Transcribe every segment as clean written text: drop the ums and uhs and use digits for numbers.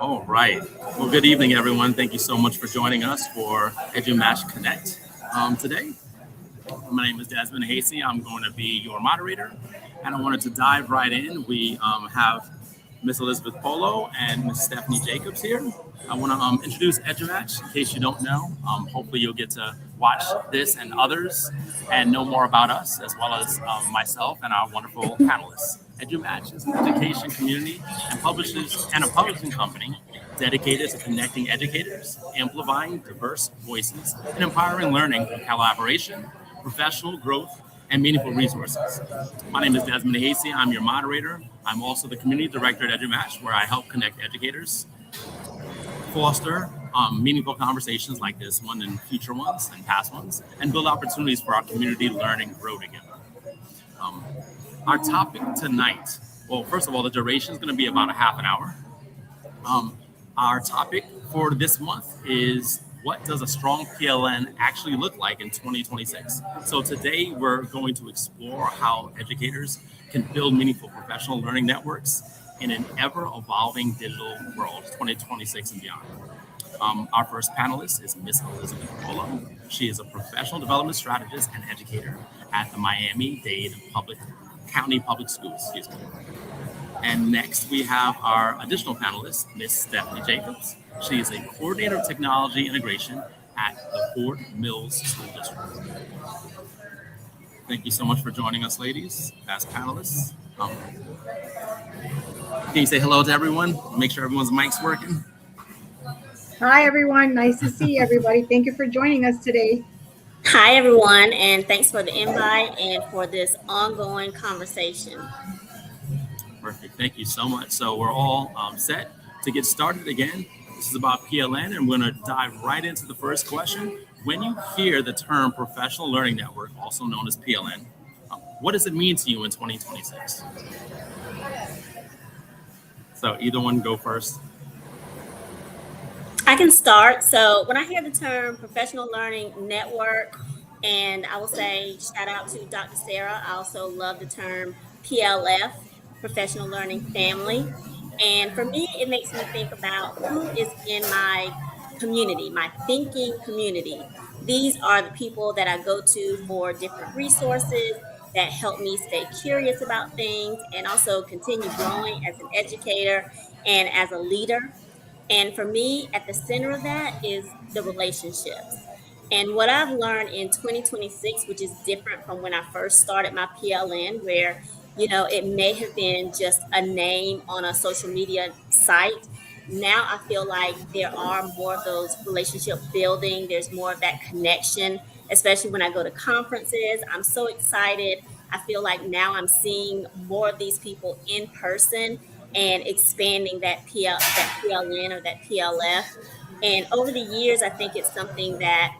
All right. Well, good evening, everyone. Thank you so much for joining us for EduMatch Connect. Today, my name is Desmond Hasey. I'm going to be your moderator, and I wanted to dive right in. We have Miss Elizabeth Polo and Miss Stephanie Jacobs here. I want to introduce EduMatch in case you don't know. Hopefully, you'll get to watch this and others and know more about us, as well as myself and our wonderful panelists. EduMatch is an education community and a publishing company dedicated to connecting educators, amplifying diverse voices, and empowering learning through collaboration, professional growth, and meaningful resources. My name is Desmond Hasey. I'm your moderator. I'm also the community director at EduMatch, where I help connect educators, foster meaningful conversations like this one and future ones and past ones, and build opportunities for our community to learn and grow together. Our topic tonight, well, first of all, the duration is going to be about a half an hour. Our topic for this month is, what does a strong PLN actually look like in 2026? So today we're going to explore how educators can build meaningful professional learning networks in an ever-evolving digital world, 2026 and beyond. Our first panelist is Miss Elizabeth Polo. She is a professional development strategist and educator at the Miami-Dade County Public Schools. And next we have our additional panelist, Miss Stephanie Jacobs. She is a coordinator of technology integration at the Fort Mills School District. Thank you so much for joining us, ladies, as panelists. Can you say hello to everyone? Make sure everyone's mic's working. Hi, everyone. Nice to see everybody. Thank you for joining us today. Hi, everyone, and thanks for the invite and for this ongoing conversation. Perfect. Thank you so much. So we're all set to get started again. This is about PLN, and we're going to dive right into the first question. When you hear the term Professional Learning Network, also known as PLN, what does it mean to you in 2026? So either one go first. I can start. So when I hear the term Professional Learning Network, and I will say shout out to Dr. Sarah. I also love the term PLF, Professional Learning Family. And for me, it makes me think about who is in my community, my thinking community. These are the people that I go to for different resources that help me stay curious about things and also continue growing as an educator and as a leader. And for me, at the center of that is the relationships. And what I've learned in 2026, which is different from when I first started my PLN, where, it may have been just a name on a social media site. Now I feel like there are more of those relationship building. There's more of that connection, especially when I go to conferences. I'm so excited. I feel like now I'm seeing more of these people in person and expanding that PLN or that PLF. And over the years, I think it's something that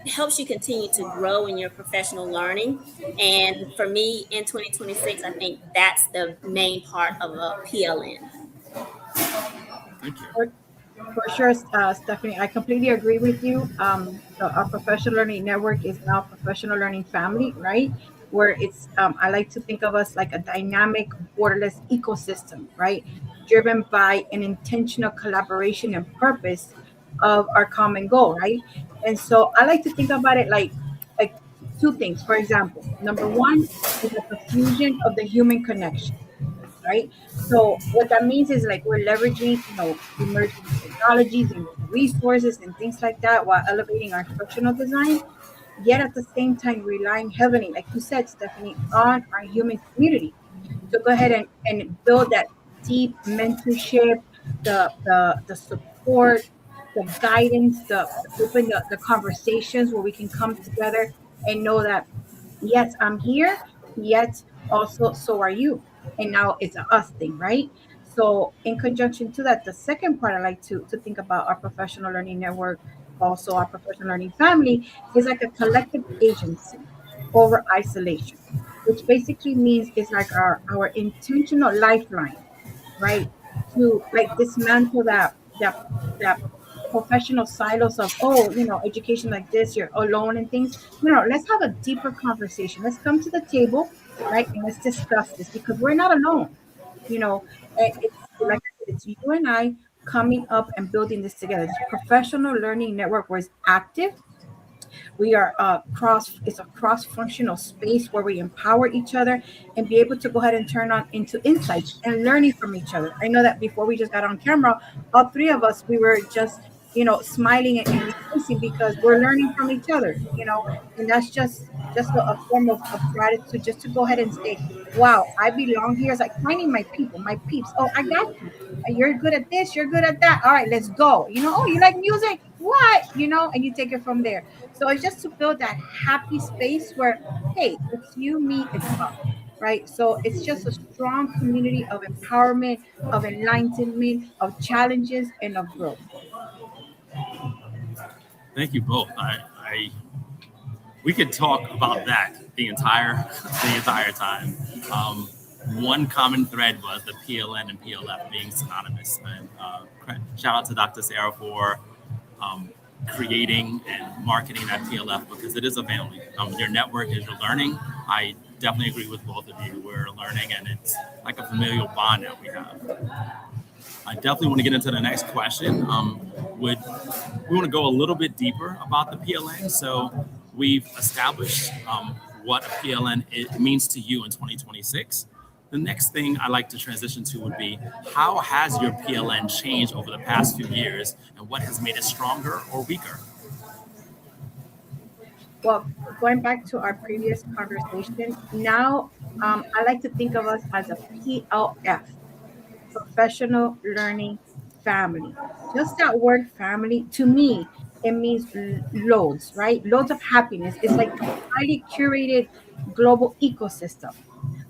helps you continue to grow in your professional learning. And for me, in 2026, I think that's the main part of a PLN. Thank you. For sure, Stephanie, I completely agree with you. So our professional learning network is now professional learning family, right? Where it's, I like to think of us like a dynamic, borderless ecosystem, right? Driven by an intentional collaboration and purpose of our common goal, right? And so I like to think about it like two things. For example, number one is the fusion of the human connection, right? So what that means is like we're leveraging, emerging technologies and resources and things like that while elevating our instructional design, yet at the same time relying heavily, like you said, Stephanie, on our human community to go ahead and build that deep mentorship, the support, the guidance, the open the conversations where we can come together and know that yes, I'm here, yet also so are you. And now it's a us thing, right? So in conjunction to that, the second part I like to think about our professional learning network, also our professional learning family, is like a collective agency over isolation, which basically means it's like our intentional lifeline, right? To like dismantle that professional silos of, education like this, you're alone and things. No, let's have a deeper conversation. Let's come to the table, right? And let's discuss this because we're not alone. It's like I said, it's you and I coming up and building this together. This professional learning network was active. We are it's a cross-functional space where we empower each other and be able to go ahead and turn on into insights and learning from each other. I know that before we just got on camera, all three of us, we were just, smiling and rejoicing because we're learning from each other, and that's just a form of gratitude, just to go ahead and say, wow, I belong here. It's like finding my people, my peeps. Oh, I got you. You're good at this, you're good at that. All right, let's go. Oh, you like music? What? And you take it from there. So it's just to build that happy space where, hey, it's you, me, it's us, right? So it's just a strong community of empowerment, of enlightenment, of challenges, and of growth. Thank you both. We could talk about that the entire time. Um, One common thread was the PLN and PLF being synonymous. And shout out to Dr. Sarah for um, creating and marketing that PLF, because it is a family. Your network is your learning. I definitely agree with both of you. We're learning, and it's like a familial bond that we have. I definitely want to get into the next question. Would We want to go a little bit deeper about the PLN? So we've established what a PLN means to you in 2026. The next thing I like to transition to would be, how has your PLN changed over the past few years, and what has made it stronger or weaker? Well, going back to our previous conversation, now I like to think of us as a PLF, professional learning family. Just that word family, to me, it means loads, right? Loads of happiness. It's like a highly curated global ecosystem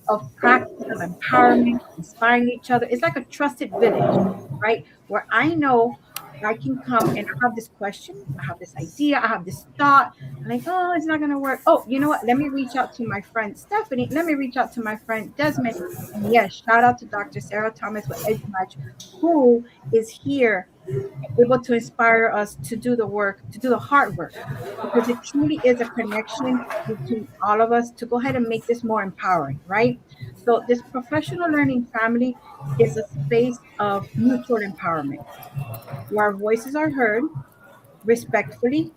of practice, of empowerment, inspiring each other. It's like a trusted village, right? Where I know I can come and I have this question, I have this idea, I have this thought. I'm like, oh, it's not gonna work. Oh, you know what? Let me reach out to my friend Stephanie. Let me reach out to my friend Desmond. And yes, shout out to Dr. Sarah Thomas with EduMatch, who is here able to inspire us to do the work, to do the hard work, because it truly is a connection between all of us to go ahead and make this more empowering, right? So, this professional learning family is a space of mutual empowerment where our voices are heard respectfully,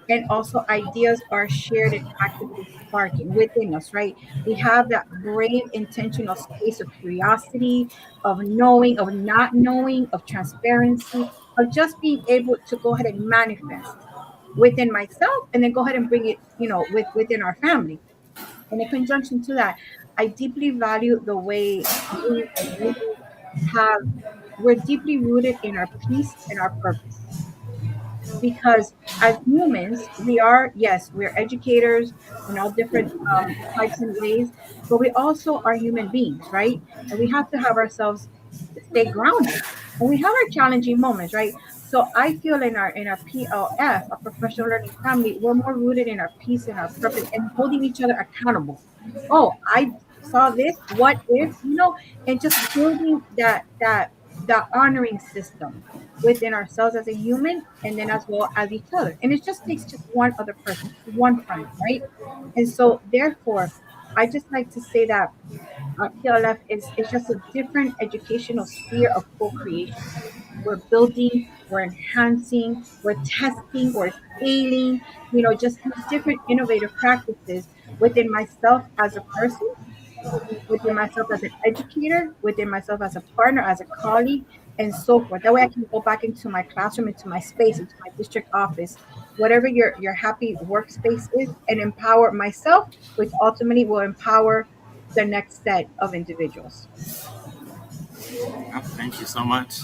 and also ideas are shared and actively sparking within us, right? We have that brave, intentional space of curiosity, of knowing, of not knowing, of transparency, of just being able to go ahead and manifest within myself and then go ahead and bring it, within our family. And in conjunction to that, I deeply value the way we as humans have, we're deeply rooted in our peace and our purpose, because as humans we are, yes, we're educators in all different types and ways, but we also are human beings, right? And we have to have ourselves stay grounded, and we have our challenging moments, right? So I feel in our PLF, our professional learning family, we're more rooted in our peace and our purpose and holding each other accountable. Oh, I saw this, what if, and just building that honoring system within ourselves as a human, and then as well as each other. And it just takes just one other person, one friend, right? And so therefore, I just like to say that PLF is just a different educational sphere of co-creation. We're building, we're enhancing, we're testing, we're scaling, just these different innovative practices within myself as a person, within myself as an educator, within myself as a partner, as a colleague, and so forth. That way I can go back into my classroom, into my space, into my district office, whatever your happy workspace is, and empower myself, which ultimately will empower the next set of individuals. Thank you so much.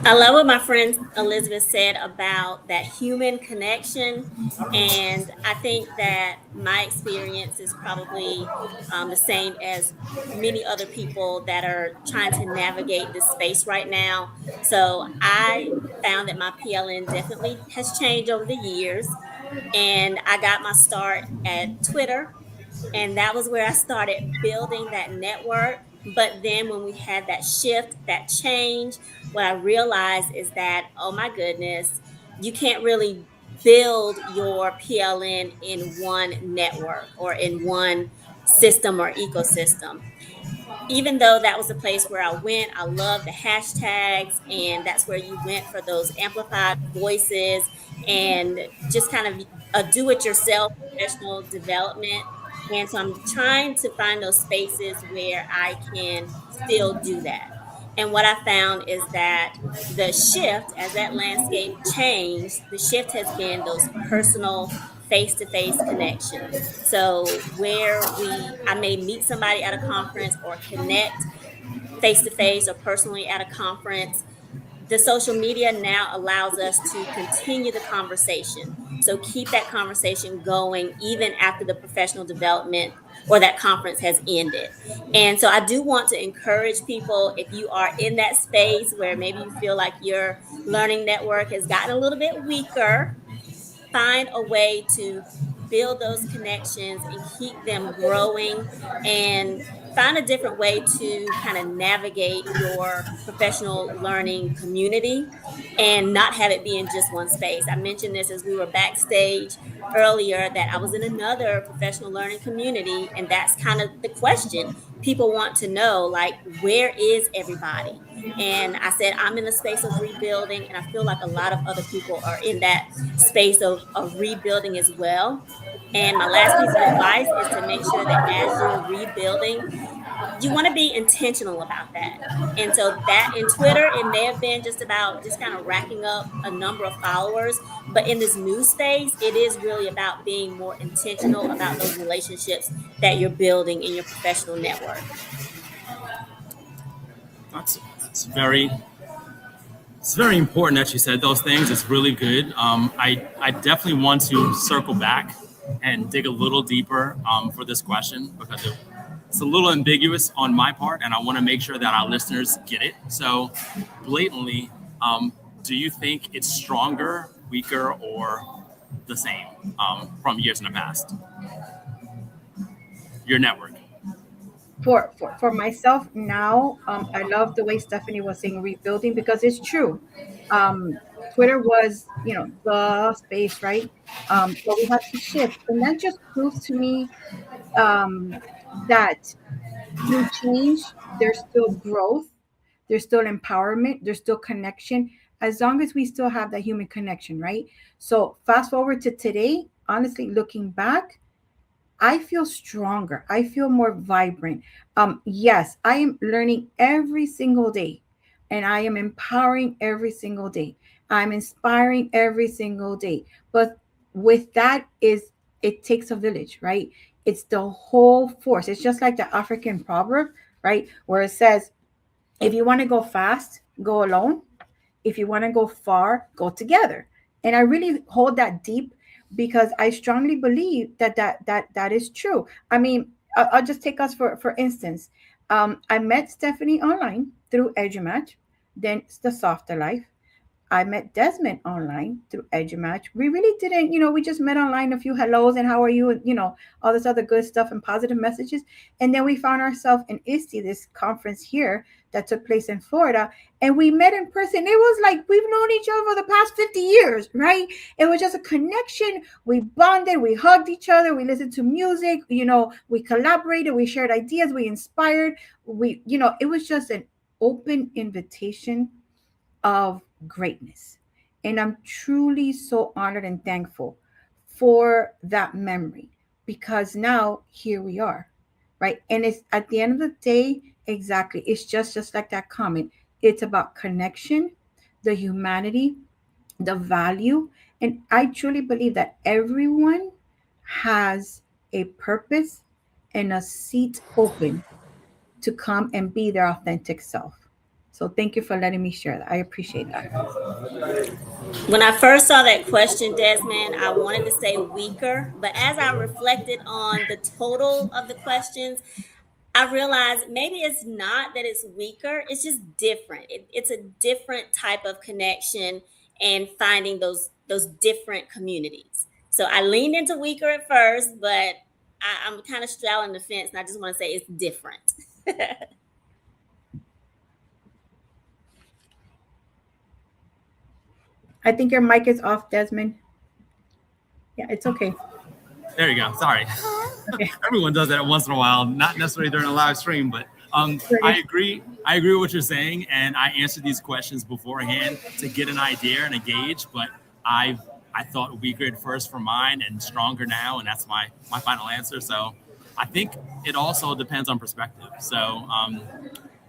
I love what my friend Elizabeth said about that human connection. And I think that my experience is probably the same as many other people that are trying to navigate this space right now. So I found that my PLN definitely has changed over the years. And I got my start at Twitter, and that was where I started building that network. But then when we had that shift, that change, what I realized is that, oh my goodness, you can't really build your PLN in one network or in one system or ecosystem. even though that was the place where I went, I love the hashtags, and that's where you went for those amplified voices and just kind of a do it yourself professional development. And so I'm trying to find those spaces where I can still do that. And what I found is that the shift, as that landscape changed, the shift has been those personal face to face connections. So, I may meet somebody at a conference or connect face to face or personally at a conference, the social media now allows us to continue the conversation. So keep that conversation going even after the professional development or that conference has ended. And so I do want to encourage people, if you are in that space where maybe you feel like your learning network has gotten a little bit weaker, find a way to build those connections and keep them growing, and find a different way to kind of navigate your professional learning community and not have it be in just one space. I mentioned this as we were backstage earlier, that I was in another professional learning community, and that's kind of the question people want to know, like, where is everybody? And I said, I'm in a space of rebuilding, and I feel like a lot of other people are in that space of rebuilding as well. And my last piece of advice is to make sure that as you're rebuilding, you want to be intentional about that. And so that in Twitter, it may have been just about just kind of racking up a number of followers. But in this new space, it is really about being more intentional about those relationships that you're building in your professional network. That's very It's very important that you said those things. It's really good. I definitely want to circle back and dig a little deeper for this question, because it's a little ambiguous on my part, and I want to make sure that our listeners get it. So, blatantly, do you think it's stronger, weaker, or the same from years in the past? Your network. For myself now, I love the way Stephanie was saying rebuilding, because it's true. Twitter was, the space, right? But we had to shift, and that just proves to me that through change, there's still growth, there's still empowerment, there's still connection, as long as we still have that human connection, right? So fast forward to today, honestly, looking back, I feel stronger. I feel more vibrant. Yes, I am learning every single day, and I am empowering every single day. I'm inspiring every single day. But with that is, it takes a village, right? It's the whole force. It's just like the African proverb, right? Where it says, if you want to go fast, go alone. If you want to go far, go together. And I really hold that deep, because I strongly believe that is true. I mean, I'll just take us for instance. I met Stephanie online through EduMatch, then it's the Softer Life. I met Desmond online through EduMatch. We really didn't, we just met online, a few hellos and how are you, and all this other good stuff and positive messages. And then we found ourselves in ISTE, this conference here that took place in Florida, and we met in person. It was like we've known each other for the past 50 years, right? It was just a connection. We bonded, we hugged each other, we listened to music, we collaborated, we shared ideas, we inspired. It was just an open invitation of greatness. And I'm truly so honored and thankful for that memory, because now here we are, right? And it's at the end of the day, exactly, it's just like that comment. It's about connection, the humanity, the value. And I truly believe that everyone has a purpose and a seat open to come and be their authentic self. So thank you for letting me share that. I appreciate that. When I first saw that question, Desmond, I wanted to say weaker, but as I reflected on the total of the questions, I realized maybe it's not that it's weaker, it's just different. It's a different type of connection and finding those different communities. So I leaned into weaker at first, but I'm kind of straddling the fence, and I just want to say it's different. I think your mic is off, Desmond. Yeah, it's okay. There you go. Sorry. Okay. Everyone does that once in a while, not necessarily during a live stream, but I agree. I agree with what you're saying, and I answered these questions beforehand to get an idea and a gauge. But I thought weaker at first for mine, and stronger now, and that's my final answer. So I think it also depends on perspective. So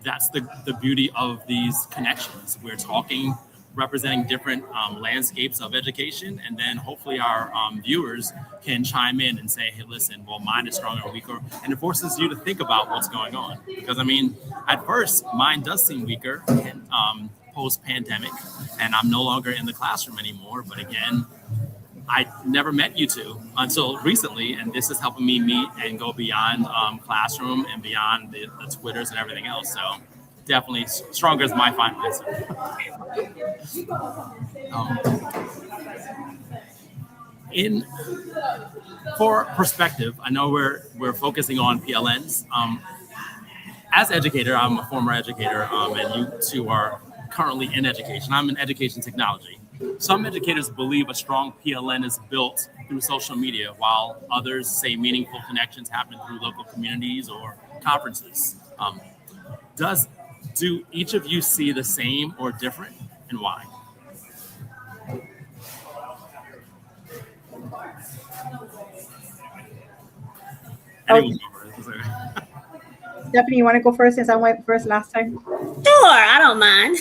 that's the beauty of these connections. We're talking, representing different landscapes of education, and then hopefully our viewers can chime in and say, hey, listen, well, mine is stronger or weaker, and it forces you to think about what's going on. Because I mean, at first, mine does seem weaker post-pandemic, and I'm no longer in the classroom anymore. But again, I never met you two until recently, and this is helping me meet and go beyond classroom and beyond the Twitters and everything else. So definitely stronger is my final answer. Um, in for perspective, I know we're focusing on PLNs. As educator, I'm a former educator, and you two are currently in education. I'm in education technology. Some educators believe a strong PLN is built through social media, while others say meaningful connections happen through local communities or conferences. Do each of you see the same or different, and why? Anyone go first? Stephanie, you want to go first since I went first last time? Sure, I don't mind.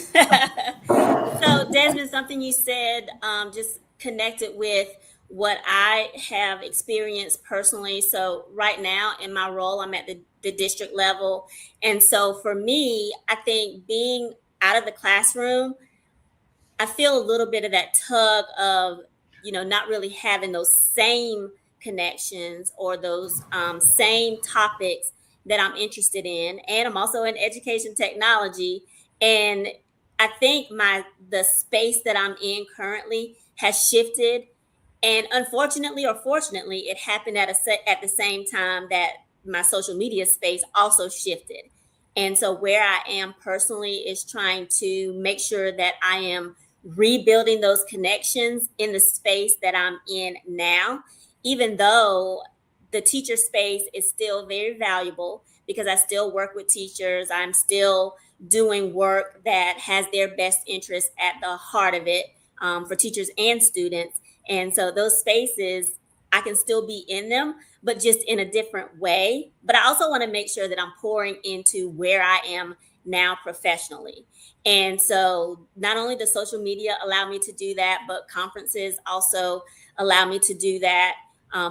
So, Desmond, something you said just connected with what I have experienced personally. So, right now in my role, I'm at the district level. And so, for me, I think being out of the classroom, I feel a little bit of that tug of, not really having those same connections or those same topics that I'm interested in. And I'm also in education technology. And I think the space that I'm in currently has shifted. And unfortunately or fortunately, it happened at the same time that my social media space also shifted. And so where I am personally is trying to make sure that I am rebuilding those connections in the space that I'm in now, even though the teacher space is still very valuable because I still work with teachers. I'm still doing work that has their best interest at the heart of it, for teachers and students. And so those spaces, I can still be in them, but just in a different way. But I also want to make sure that I'm pouring into where I am now professionally. And so not only does social media allow me to do that, but conferences also allow me to do that,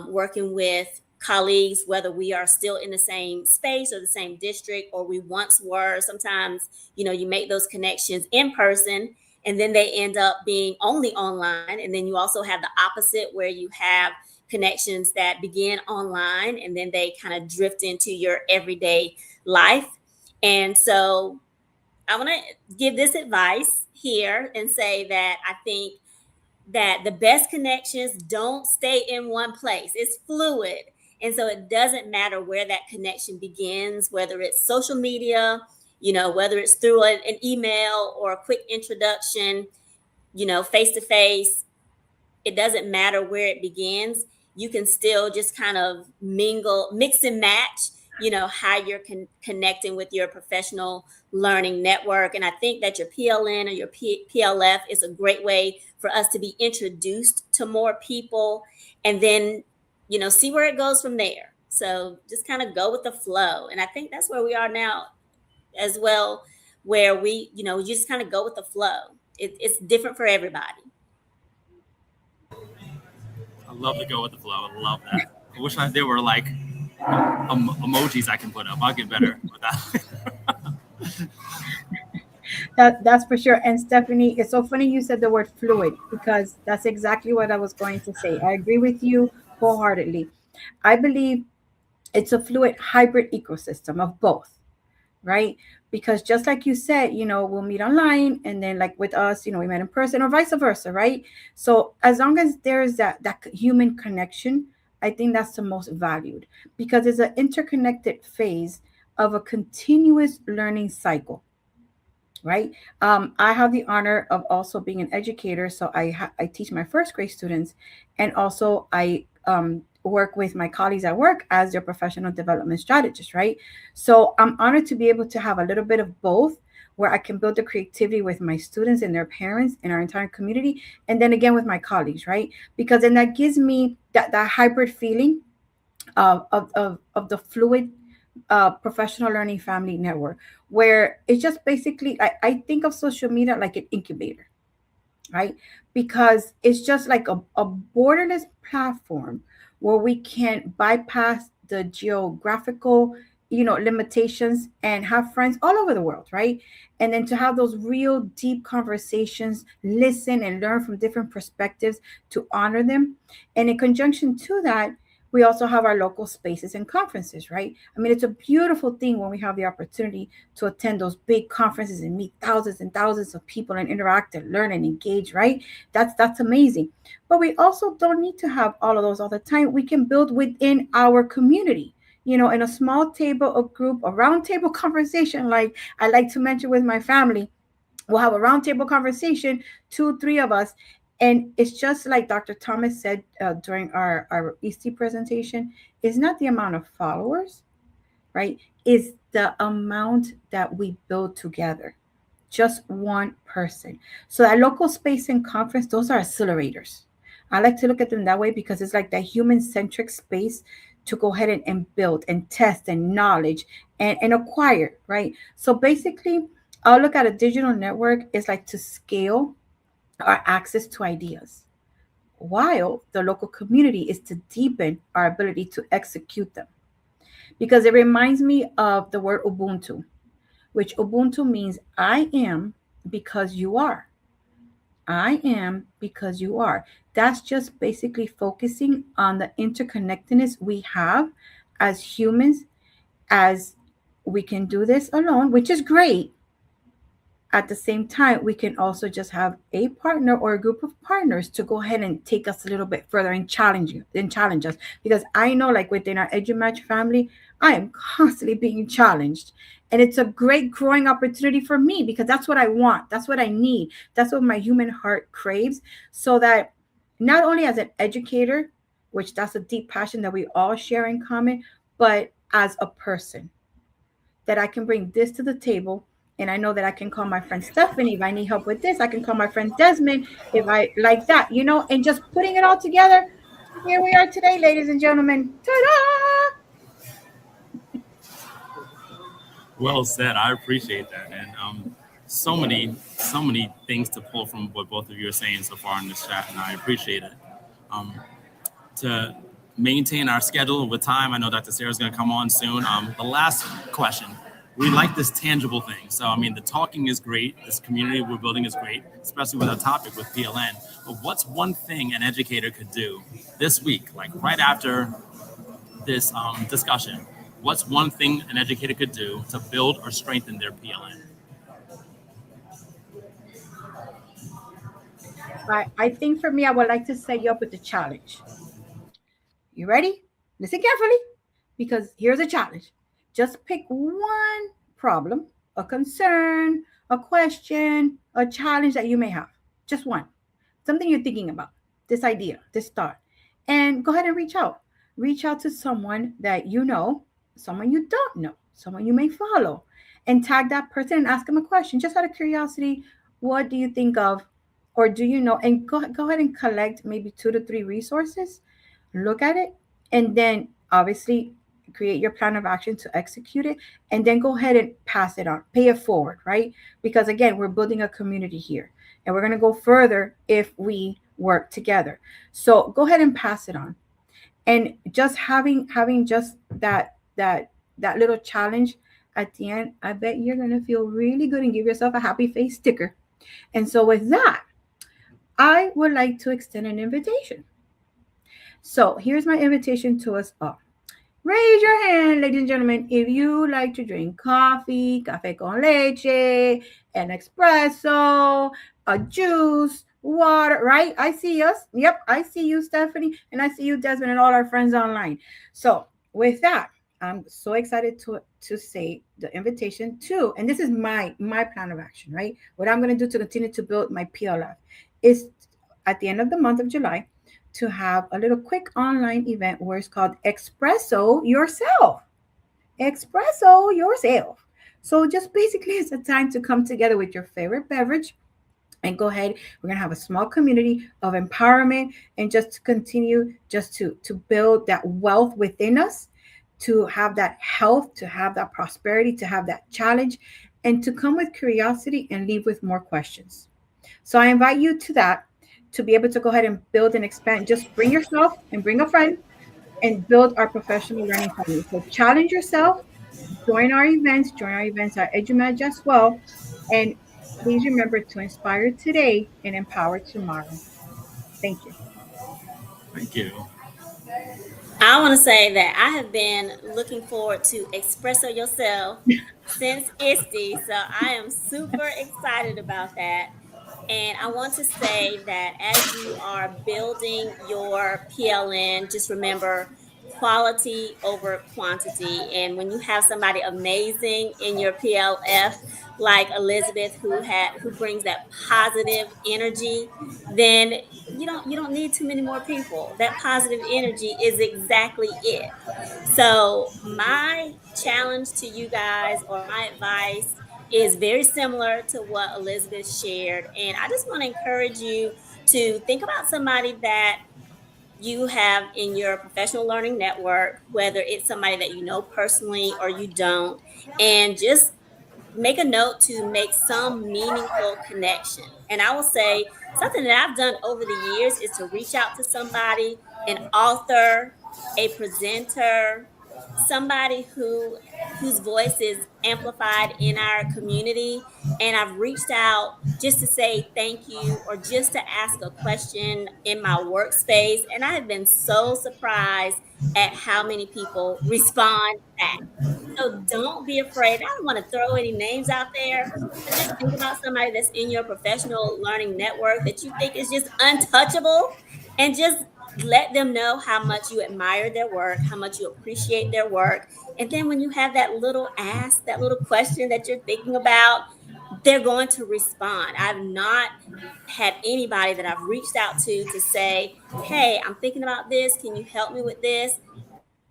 working with colleagues, whether we are still in the same space or the same district, or we once were. Sometimes, you make those connections in person and then they end up being only online. And then you also have the opposite where you have connections that begin online and then they kind of drift into your everyday life. And so I want to give this advice here and say that I think that the best connections don't stay in one place. It's fluid. And so it doesn't matter where that connection begins, whether it's social media, whether it's through an email or a quick introduction, face to face. It doesn't matter where it begins. You can still just kind of mix and match, how you're connecting with your professional learning network. And I think that your PLN or your PLF is a great way for us to be introduced to more people and then, see where it goes from there. So just kind of go with the flow. And I think that's where we are now as well, where we, you just kind of go with the flow. It's different for everybody. I love to go with the flow. I love that. I wish there were like emojis I can put up. I'll get better with that. That's for sure. And Stephanie, it's so funny you said the word fluid because that's exactly what I was going to say. I agree with you wholeheartedly. I believe it's a fluid hybrid ecosystem of both, right? Because just like you said, we'll meet online and then like with us, we met in person or vice versa, right? So as long as there's that human connection, I think that's the most valued because it's an interconnected phase of a continuous learning cycle, right? I have the honor of also being an educator. So I teach my first grade students and also I work with my colleagues at work as their professional development strategist, right? So I'm honored to be able to have a little bit of both, where I can build the creativity with my students and their parents and our entire community, and then again with my colleagues, right? Because then that gives me that hybrid feeling of the fluid professional learning family network, where it's just basically, I think of social media like an incubator, right? Because it's just like a borderless platform where we can bypass the geographical, limitations and have friends all over the world, right? And then to have those real deep conversations, listen and learn from different perspectives, to honor them. And in conjunction to that, we also have our local spaces and conferences, right? I mean, it's a beautiful thing when we have the opportunity to attend those big conferences and meet thousands and thousands of people and interact and learn and engage, right? That's amazing. But we also don't need to have all of those all the time. We can build within our community, in a small table, a group, a round table conversation, like I like to mention with my family. We'll have a roundtable conversation, 2, 3 of us. And it's just like Dr. Thomas said during our EC presentation, it's not the amount of followers, right? It's the amount that we build together. Just one person. So that local space and conference, those are accelerators. I like to look at them that way because it's like that human-centric space to go ahead and build and test and knowledge and acquire, right? So basically, I'll look at a digital network is like to scale our access to ideas, while the local community is to deepen our ability to execute them. Because it reminds me of the word Ubuntu, which Ubuntu means I am because you are. I am because you are. That's just basically focusing on the interconnectedness we have as humans, as we can do this alone, which is great. At the same time, we can also just have a partner or a group of partners to go ahead and take us a little bit further and challenge us. Because I know, like within our EduMatch family, I am constantly being challenged. And it's a great growing opportunity for me because that's what I want. That's what I need. That's what my human heart craves. So that not only as an educator, which that's a deep passion that we all share in common, but as a person, that I can bring this to the table. And I know that I can call my friend Stephanie if I need help with this. I can call my friend Desmond if I like that, and just putting it all together. Here we are today, ladies and gentlemen. Ta-da! Well said. I appreciate that. And so many things to pull from what both of you are saying so far in this chat, and I appreciate it. To maintain our schedule with time, I know Dr. Sarah's going to come on soon. The last question. We like this tangible thing. So, I mean, the talking is great. This community we're building is great, especially with our topic with PLN. But what's one thing an educator could do this week, like right after this discussion? What's one thing an educator could do to build or strengthen their PLN? I think for me, I would like to set you up with a challenge. You ready? Listen carefully, because here's a challenge. Just pick one problem, a concern, a question, a challenge that you may have. Just one. Something you're thinking about, this idea, this thought. And go ahead and reach out. Reach out to someone that you know, someone you don't know, someone you may follow, and tag that person and ask them a question. Just out of curiosity, what do you think of, or do you know? And go ahead and collect maybe 2 to 3 resources. Look at it, and then obviously create your plan of action to execute it, and then go ahead and pass it on, pay it forward, right? Because again, we're building a community here, and we're going to go further if we work together. So go ahead and pass it on, and just having just that little challenge at the end, I bet you're going to feel really good and give yourself a happy face sticker. And so with that, I would like to extend an invitation. So here's my invitation to us all. Raise your hand, ladies and gentlemen, if you like to drink coffee, café con leche, an espresso, a juice, water, right? I see us. Yep, I see you, Stephanie, and I see you, Desmond, and all our friends online. So with that, I'm so excited to say the invitation to, and this is my plan of action, right? What I'm going to do to continue to build my PLF is at the end of the month of July, to have a little quick online event where it's called Espresso Yourself. Espresso Yourself. So just basically it's a time to come together with your favorite beverage and go ahead. We're going to have a small community of empowerment and just to continue just to build that wealth within us, to have that health, to have that prosperity, to have that challenge, and to come with curiosity and leave with more questions. So I invite you to that, to be able to go ahead and build and expand. Just bring yourself and bring a friend and build our professional learning family. So challenge yourself, join our events at EduMatch as well. And please remember to inspire today and empower tomorrow. Thank you. Thank you. I want to say that I have been looking forward to Espresso Yourself since ISTE, so I am super excited about that. And I want to say that as you are building your PLN, just remember quality over quantity. And when you have somebody amazing in your PLF, like Elizabeth, who brings that positive energy, then you don't need too many more people. That positive energy is exactly it. So my challenge to you guys, or my advice, is very similar to what Elizabeth shared. And I just want to encourage you to think about somebody that you have in your professional learning network, whether it's somebody that you know personally or you don't, and just make a note to make some meaningful connection. And I will say something that I've done over the years is to reach out to somebody, an author, a presenter, somebody whose voice is amplified in our community, and I've reached out just to say thank you or just to ask a question in my workspace, and I have been so surprised at how many people respond back. So don't be afraid. I don't want to throw any names out there, but just think about somebody that's in your professional learning network that you think is just untouchable, and just let them know how much you admire their work, how much you appreciate their work. And then when you have that little ask, that little question that you're thinking about, they're going to respond. I've not had anybody that I've reached out to say, "Hey, I'm thinking about this. Can you help me with this?"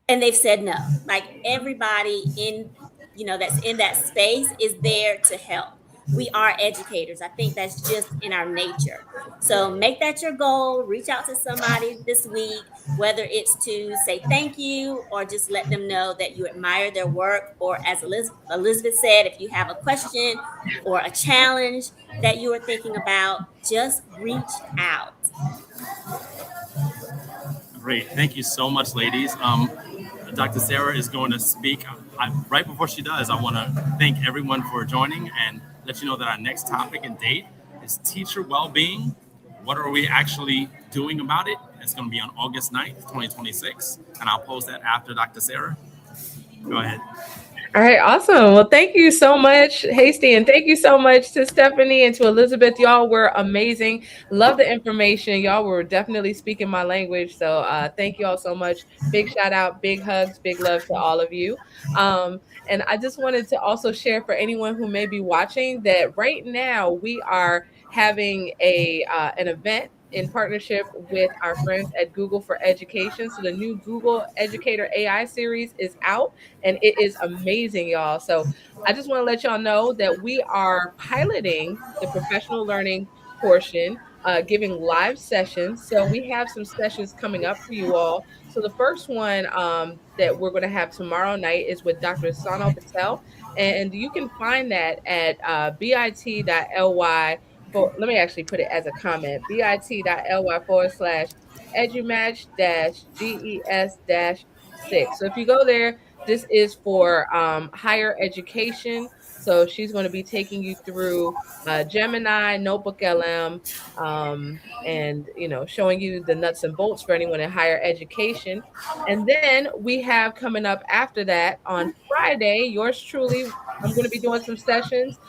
And they've said no. Like, everybody in, that's in that space is there to help. We are educators. I think that's just in our nature. So make that your goal. Reach out to somebody this week, whether it's to say thank you or just let them know that you admire their work, or as Elizabeth said, if you have a question or a challenge that you are thinking about, just reach out. Great. Thank you so much, ladies. Dr. Sarah is going to speak. Right before she does, I want to thank everyone for joining and let you know that our next topic and date is teacher well-being. What are we actually doing about it? It's going to be on August 9th, 2026, and I'll post that after Dr. Sarah. Go ahead. All right, awesome. Well, thank you so much, Hasty, and thank you so much to Stephanie and to Elizabeth. Y'all were amazing. Love the information. Y'all were definitely speaking my language. So thank you all so much. Big shout out, big hugs, big love to all of you. And I just wanted to also share for anyone who may be watching that right now we are having an event in partnership with our friends at Google for Education. So the new Google Educator AI series is out and it is amazing, y'all. So I just want to let y'all know that we are piloting the professional learning portion, giving live sessions. So we have some sessions coming up for you all. So the first one that we're going to have tomorrow night is with Dr. Sano Patel, and you can find that at bit.ly. Let me actually put it as a comment, bit.ly/edumatch GES-6. So if you go there, this is for higher education. So she's going to be taking you through Gemini, Notebook LM, and showing you the nuts and bolts for anyone in higher education. And then we have coming up after that on Friday, yours truly, I'm going to be doing some sessions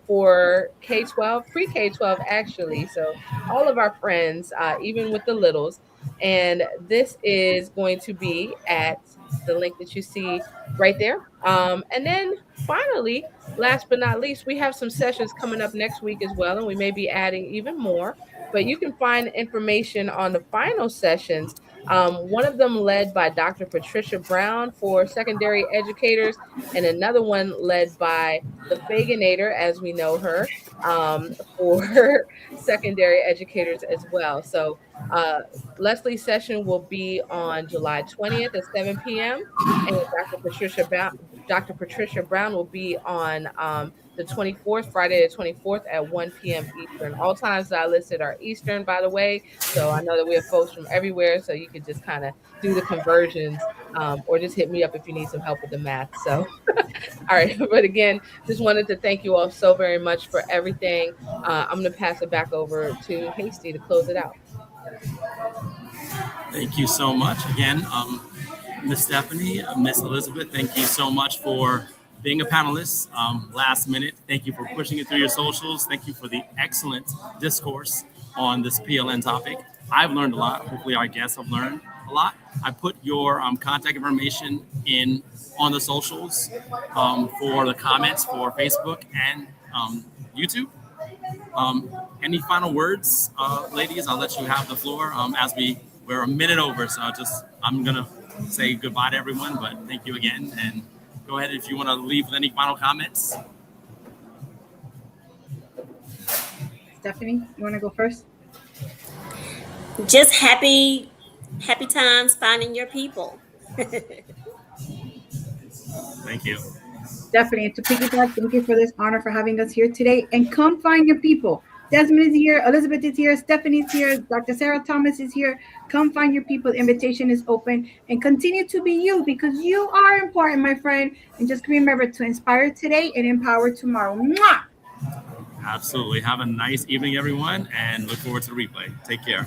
for K-12, pre-K-12 actually. So all of our friends, even with the littles. And this is going to be at the link that you see right there. And then finally, last but not least, we have some sessions coming up next week as well, and we may be adding even more. But you can find information on the final sessions. One of them led by Dr. Patricia Brown for secondary educators, and another one led by the Faginator, as we know her, for secondary educators as well. So Leslie's session will be on July 20th at 7 p.m. and Dr. Patricia Brown will be on the 24th, Friday the 24th at 1 p.m. Eastern. All times that I listed are Eastern, by the way. So I know that we have folks from everywhere, so you could just kind of do the conversions or just hit me up if you need some help with the math. So, all right. But again, just wanted to thank you all so very much for everything. I'm going to pass it back over to Hasty to close it out. Thank you so much. Again, Miss Stephanie, Miss Elizabeth, thank you so much for being a panelist. Last minute, thank you for pushing it through your socials. Thank you for the excellent discourse on this PLN topic. I've learned a lot. Hopefully our guests have learned a lot. I put your contact information in on the socials for the comments for Facebook and YouTube. Any final words, ladies? I'll let you have the floor as we're a minute over. So I'm going to say goodbye to everyone, but thank you again. And go ahead if you want to leave with any final comments. Stephanie, you want to go first? Just happy times finding your people. Thank you. Definitely. And to piggyback, thank you for this honor for having us here today. And come find your people. Desmond is here, Elizabeth is here, Stephanie's here, Dr. Sarah Thomas is here. Come find your people. The invitation is open, and continue to be you, because you are important, my friend. And just remember to inspire today and empower tomorrow. Mwah! Absolutely. Have a nice evening, everyone, and look forward to the replay. Take care.